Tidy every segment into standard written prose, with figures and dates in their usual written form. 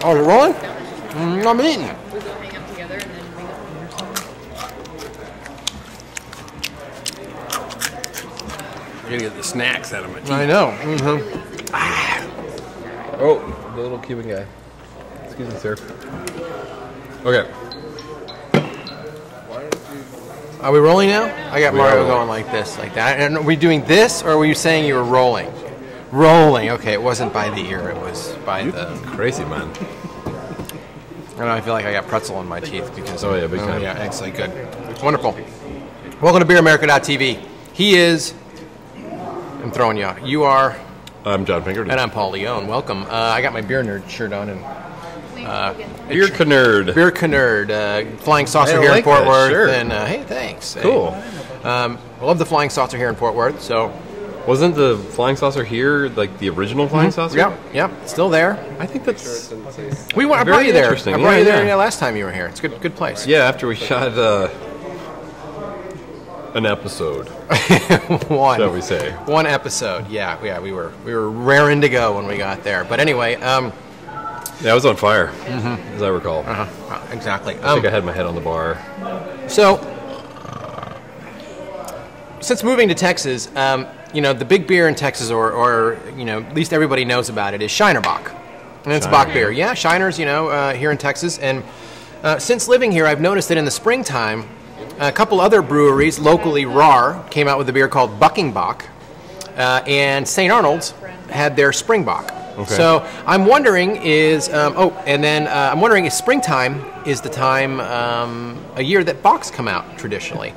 Oh, is it rolling? I'm eating. I'm gonna get the snacks out of my teeth. I know. Oh, the little Cuban guy. Excuse me, sir. Okay. Are we rolling now? I got Mario are. going like this, like that. And are we doing this, or were you saying you were rolling? Rolling. Okay, it wasn't by the ear. It was by the... Crazy, man. I don't know, I feel like I got pretzel in my teeth because... Oh, yeah, big time. Yeah, excellent. Good. Wonderful. Welcome to BeerAmerica.tv. He is... I'm throwing you out. You are... I'm John Pinkerton. And I'm Paul Leone. Welcome. I got my beer nerd shirt on and... Beer Canerd. Beer Canerd. Flying Saucer Hey, I here like in Fort that Worth. shirt. And hey, thanks. Cool. Hey. I love the Flying Saucer here in Fort Worth, so... Wasn't the Flying Saucer here like the original Flying Saucer? Yep, still there. I think that's... I brought Very you there. interesting. I brought Yeah, you there yeah. last time you were here. It's a good place. Yeah, after we shot an episode, One. shall we say. One episode. Yeah, we were raring to go when we got there. But anyway, Yeah, I was on fire, as I recall. exactly. I think I had my head on the bar. So, since moving to Texas, the big beer in Texas, or at least everybody knows about it, is Shiner Bock. And it's Bock beer. Yeah, Shiner's, here in Texas. And since living here, I've noticed that in the springtime, a couple other breweries, locally RAR, came out with a beer called Bucking Bock. And St. Arnold's had their Spring Bock. Okay. So I'm wondering I'm wondering if springtime is the time a year that Bocks come out traditionally.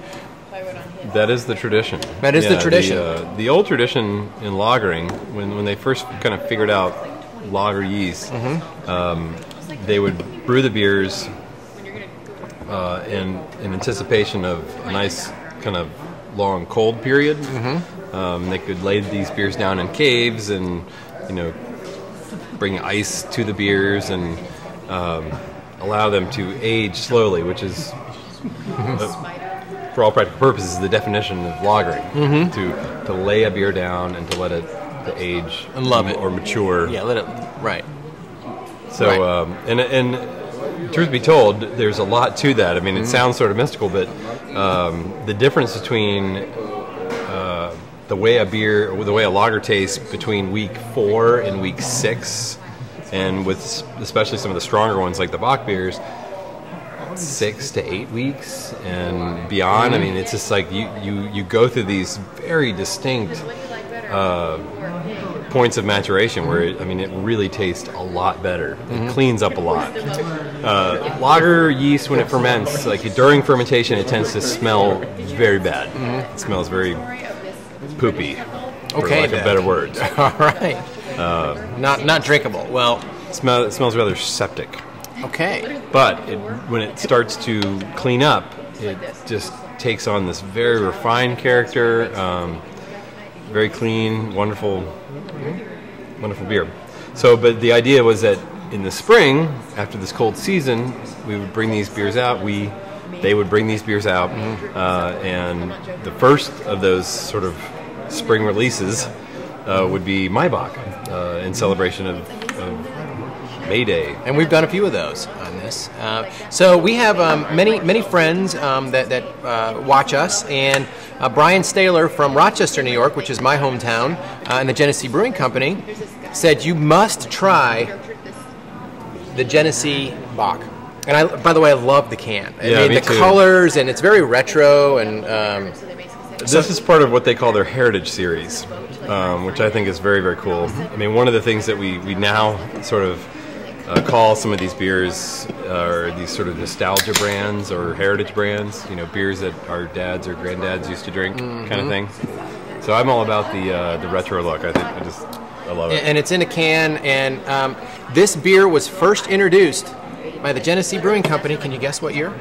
That is the tradition. That is the tradition. The old tradition in lagering, when they first kind of figured out lager yeast, they would brew the beers in anticipation of a nice kind of long cold period. They could lay these beers down in caves and bring ice to the beers and allow them to age slowly, which is for all practical purposes the definition of lagering. To lay a beer down and to let it to age and love it or mature. Yeah, let it right. So right. And truth be told, there's a lot to that. I mean, it sounds sort of mystical, but the difference between the way a lager tastes between week 4 and week 6, and with especially some of the stronger ones like the Bock beers, 6 to 8 weeks and beyond. I mean, it's just like you go through these very distinct points of maturation where it really tastes a lot better. It cleans up a lot. Lager yeast, when it ferments, like during fermentation, it tends to smell very bad. It smells very poopy. For lack of better words. All right. Not drinkable. Well, It smells rather septic. okay. But when it starts to clean up, it just takes on this very refined character, very clean, wonderful beer. So, but the idea was that in the spring, after this cold season, we would bring these beers out. They would bring these beers out, and the first of those sort of spring releases would be my Bock in celebration of May Day. And we've done a few of those on this. So we have many friends that watch us, and Brian Stiehler from Rochester, New York, which is my hometown, and the Genesee Brewing Company, said you must try the Genesee Bock. And by the way, I love the can. Me the too. colors, and it's very retro. And this is part of what they call their Heritage Series, which I think is very, very cool. I mean, one of the things that we now sort of call some of these beers are these sort of nostalgia brands or heritage brands, beers that our dads or granddads used to drink, kind of thing. So I'm all about the retro look. I love it. And it's in a can, and this beer was first introduced by the Genesee Brewing Company. Can you guess what year?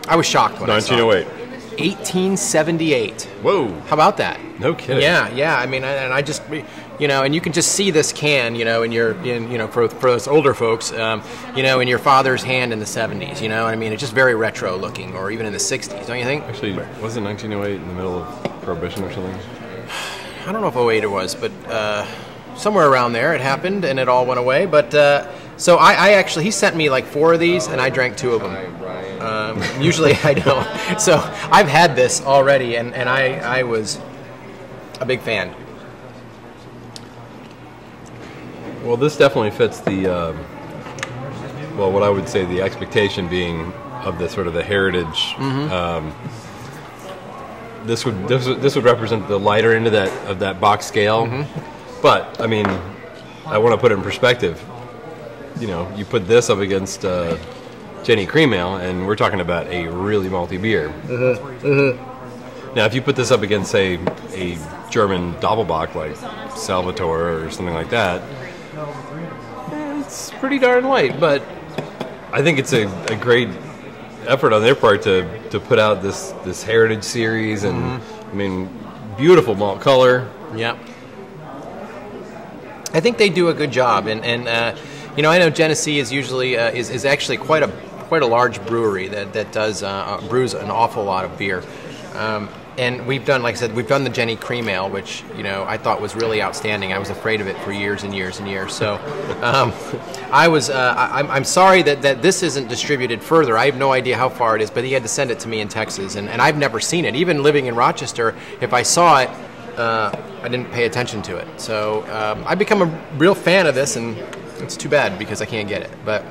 I was shocked when I saw it. 1908. 1878. Whoa. How about that? No kidding. Yeah. I mean, and I just, and you can just see this can, for those older folks, in your father's hand in the 70s, I mean, it's just very retro looking, or even in the 60s, don't you think? Actually, wasn't 1908 in the middle of Prohibition or something? I don't know if 08 it was, but somewhere around there it happened, and it all went away. But so I actually, he sent me like 4 of these, and I drank 2 of them. Usually I don't. So I've had this already, and I was a big fan. Well, this definitely fits the, well, what I would say the expectation being of the sort of the heritage. This would represent the lighter end of that box scale. But I mean, I want to put it in perspective. You know, you put this up against Jenny Cream Ale, and we're talking about a really malty beer. Now, if you put this up against, say, a German Doppelbock like Salvatore or something like that, it's pretty darn light. But I think it's a great effort on their part to put out this heritage series, and I mean, beautiful malt color. Yep. I think they do a good job, and you know, I know Genesee is usually is actually quite a large brewery that does brews an awful lot of beer. And we've done, like I said, we've done the Jenny Cream Ale, which, you know, I thought was really outstanding. I was afraid of it for years and years and years. So I'm sorry that this isn't distributed further. I have no idea how far it is, but he had to send it to me in Texas, and I've never seen it. Even living in Rochester, if I saw it, I didn't pay attention to it. So I've become a real fan of this, and it's too bad because I can't get it. But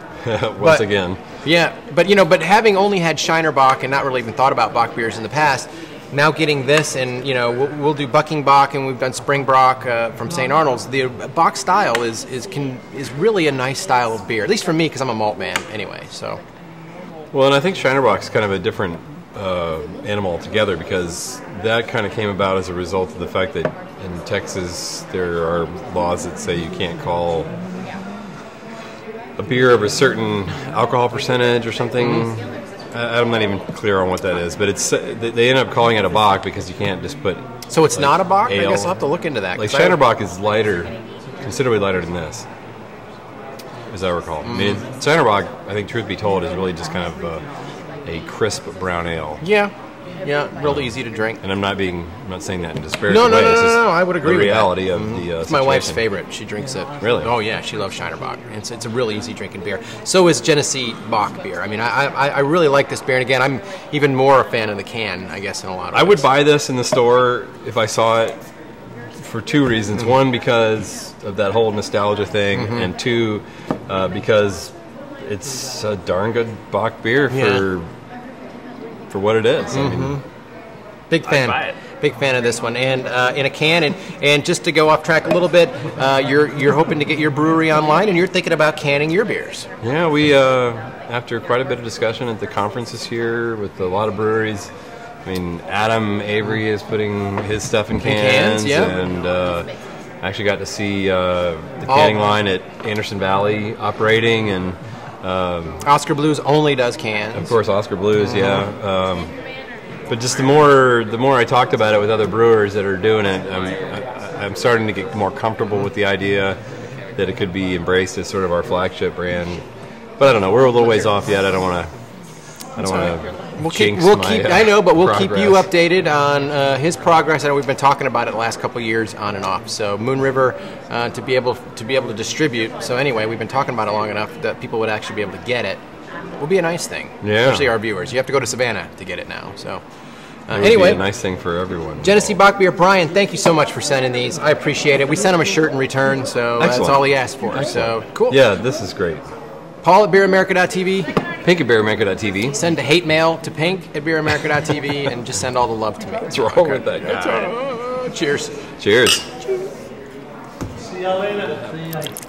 once again. Yeah, but you know, but having only had Shiner Bock and not really even thought about Bock beers in the past, now getting this, and you know, we'll do Bucking Bock, and we've done Spring Bock from St. Arnold's. The Bock style is really a nice style of beer, at least for me, because I'm a malt man anyway. So, well, and I think Shiner Bock's kind of a different animal altogether, because that kind of came about as a result of the fact that in Texas there are laws that say you can't call a beer of a certain alcohol percentage or something. I'm not even clear on what that is, but it's they end up calling it a Bock because you can't just put. So it's like, not a Bock? Ale. I guess I'll have to look into that. Like Shiner Bock is lighter, considerably lighter than this, as I recall. I mean, Shiner Bock, I think, truth be told, is really just kind of a crisp brown ale. Yeah, real easy to drink. And I'm not saying that in a disparaging way. No, I would agree with that. The reality of the It's my wife's favorite. She drinks it. Really? Oh, yeah, she loves Shiner Bock. It's a really easy drinking beer. So is Genesee Bock Beer. I mean, I really like this beer. And again, I'm even more a fan of the can, I guess, in a lot of ways. I would buy this in the store if I saw it for 2 reasons. One, because of that whole nostalgia thing, and 2, because it's a darn good Bock beer for what it is. I mean, big fan. Big fan of this one, and in a can. And just to go off track a little bit, you're hoping to get your brewery online, and you're thinking about canning your beers. Yeah, we after quite a bit of discussion at the conference this year with a lot of breweries. I mean, Adam Avery is putting his stuff in cans, and I actually got to see the canning line at Anderson Valley operating, and Oscar Blues only does cans. Of course, Oscar Blues, but just the more I talked about it with other brewers that are doing it, I'm starting to get more comfortable with the idea that it could be embraced as sort of our flagship brand. But I don't know, we're a little ways off yet. I don't want to jinx my I know, but we'll progress. keep you updated on his progress. I know we've been talking about it the last couple of years on and off. So Moon River to be able to distribute. So anyway, we've been talking about it long enough that people would actually be able to get it. Will be a nice thing, especially our viewers. You have to go to Savannah to get it now. So anyway, be a nice thing for everyone. Genesee Bock Beer, Brian, thank you so much for sending these. I appreciate it. We sent him a shirt in return, so that's all he asked for. Excellent. So cool. Yeah, this is great. Paul at BeerAmerica.tv. Pink at BeerAmerica.tv. Send a hate mail to Pink at BeerAmerica.tv and just send all the love to me. What's wrong with that guy? Cheers. Cheers. See y'all later.